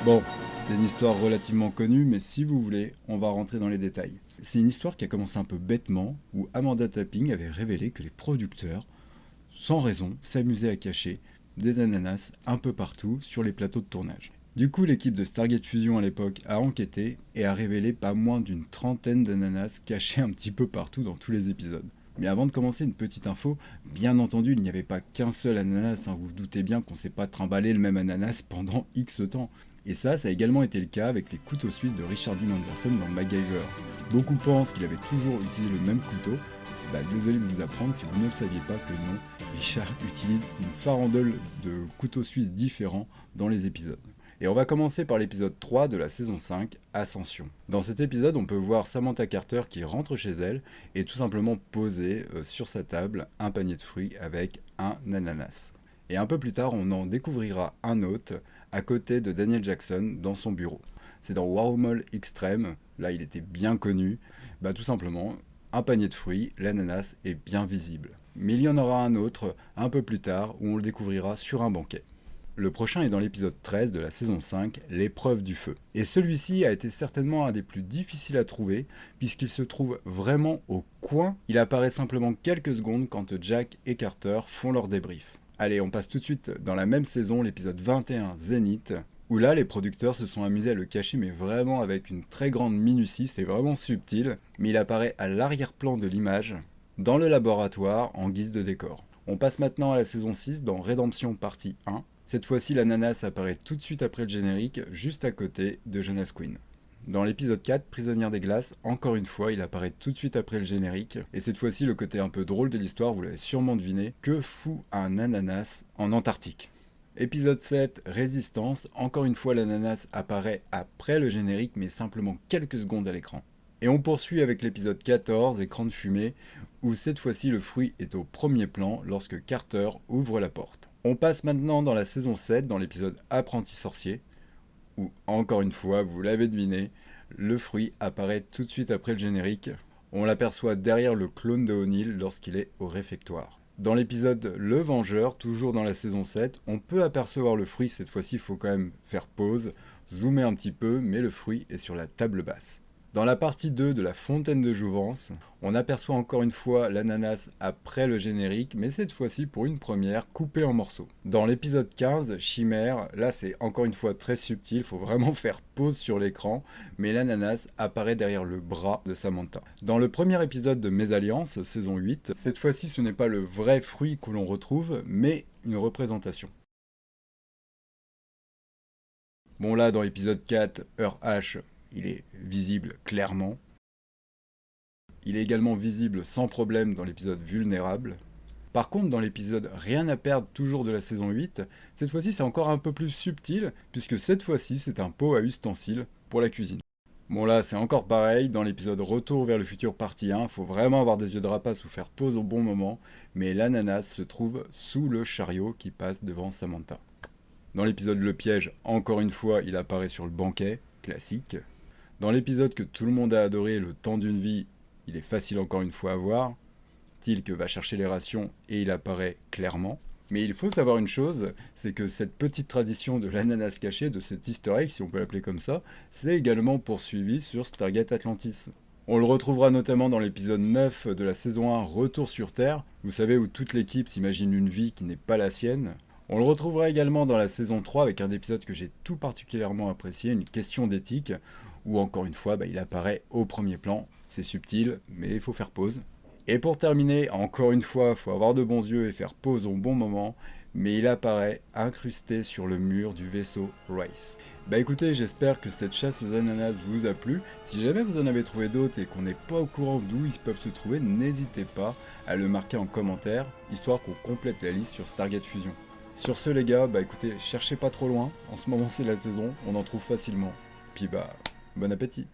Bon, c'est une histoire relativement connue, mais si vous voulez, on va rentrer dans les détails. C'est une histoire qui a commencé un peu bêtement, où Amanda Tapping avait révélé que les producteurs, sans raison, s'amusaient à cacher des ananas un peu partout sur les plateaux de tournage. Du coup, l'équipe de Stargate Fusion à l'époque a enquêté et a révélé pas moins d'une trentaine d'ananas cachés un petit peu partout dans tous les épisodes. Mais avant de commencer, une petite info, bien entendu, il n'y avait pas qu'un seul ananas, hein, vous vous doutez bien qu'on ne s'est pas trimballé le même ananas pendant X temps. Et ça a également été le cas avec les couteaux suisses de Richard Dean Anderson dans MacGyver. Beaucoup pensent qu'il avait toujours utilisé le même couteau. Désolé de vous apprendre si vous ne le saviez pas que non, Richard utilise une farandole de couteaux suisses différents dans les épisodes. Et on va commencer par l'épisode 3 de la saison 5, Ascension. Dans cet épisode, on peut voir Samantha Carter qui rentre chez elle et tout simplement poser sur sa table un panier de fruits avec un ananas. Et un peu plus tard, on en découvrira un autre à côté de Daniel Jackson dans son bureau. C'est dans Wormhole Extreme, là il était bien connu, tout simplement, un panier de fruits, l'ananas est bien visible. Mais il y en aura un autre un peu plus tard où on le découvrira sur un banquet. Le prochain est dans l'épisode 13 de la saison 5, l'épreuve du feu. Et celui-ci a été certainement un des plus difficiles à trouver, puisqu'il se trouve vraiment au coin. Il apparaît simplement quelques secondes quand Jack et Carter font leur débrief. Allez, on passe tout de suite dans la même saison, l'épisode 21, Zénith, où là, les producteurs se sont amusés à le cacher, mais vraiment avec une très grande minutie, c'est vraiment subtil, mais il apparaît à l'arrière-plan de l'image, dans le laboratoire, en guise de décor. On passe maintenant à la saison 6, dans Rédemption partie 1. Cette fois-ci, l'ananas apparaît tout de suite après le générique, juste à côté de Jonas Quinn. Dans l'épisode 4, Prisonnière des glaces, encore une fois, il apparaît tout de suite après le générique. Et cette fois-ci, le côté un peu drôle de l'histoire, vous l'avez sûrement deviné, que fout un ananas en Antarctique? Épisode 7, Résistance, encore une fois l'ananas apparaît après le générique, mais simplement quelques secondes à l'écran. Et on poursuit avec l'épisode 14, Écran de fumée, où cette fois-ci le fruit est au premier plan lorsque Carter ouvre la porte. On passe maintenant dans la saison 7, dans l'épisode Apprenti sorcier, où, encore une fois, vous l'avez deviné, le fruit apparaît tout de suite après le générique. On l'aperçoit derrière le clone de O'Neill lorsqu'il est au réfectoire. Dans l'épisode Le Vengeur, toujours dans la saison 7, on peut apercevoir le fruit, cette fois-ci il faut quand même faire pause, zoomer un petit peu, mais le fruit est sur la table basse. Dans la partie 2 de la Fontaine de Jouvence, on aperçoit encore une fois l'ananas après le générique, mais cette fois-ci pour une première coupée en morceaux. Dans l'épisode 15, Chimère, là c'est encore une fois très subtil, il faut vraiment faire pause sur l'écran, mais l'ananas apparaît derrière le bras de Samantha. Dans le premier épisode de Mésalliance, saison 8, cette fois-ci ce n'est pas le vrai fruit que l'on retrouve, mais une représentation. Bon là, dans l'épisode 4, Heure H, il est visible clairement. Il est également visible sans problème dans l'épisode Vulnérable. Par contre, dans l'épisode Rien à perdre, toujours de la saison 8, cette fois-ci c'est encore un peu plus subtil, puisque cette fois-ci c'est un pot à ustensiles pour la cuisine. Bon là, c'est encore pareil, dans l'épisode Retour vers le futur partie 1, faut vraiment avoir des yeux de rapace ou faire pause au bon moment, mais l'ananas se trouve sous le chariot qui passe devant Samantha. Dans l'épisode Le piège, encore une fois, il apparaît sur le banquet, classique. Dans l'épisode que tout le monde a adoré, Le temps d'une vie, il est facile encore une fois à voir. Tilk va chercher les rations et il apparaît clairement. Mais il faut savoir une chose, c'est que cette petite tradition de l'ananas caché, de cet easter egg, si on peut l'appeler comme ça, c'est également poursuivi sur Stargate Atlantis. On le retrouvera notamment dans l'épisode 9 de la saison 1, Retour sur Terre, vous savez, où toute l'équipe s'imagine une vie qui n'est pas la sienne. On le retrouvera également dans la saison 3 avec un épisode que j'ai tout particulièrement apprécié, une question d'éthique, où encore une fois, il apparaît au premier plan. C'est subtil, mais il faut faire pause. Et pour terminer, encore une fois, il faut avoir de bons yeux et faire pause au bon moment, mais il apparaît incrusté sur le mur du vaisseau Race. Écoutez, j'espère que cette chasse aux ananas vous a plu. Si jamais vous en avez trouvé d'autres et qu'on n'est pas au courant d'où ils peuvent se trouver, n'hésitez pas à le marquer en commentaire, histoire qu'on complète la liste sur Stargate Fusion. Sur ce les gars, écoutez, cherchez pas trop loin, en ce moment c'est la saison, on en trouve facilement. Puis bon appétit.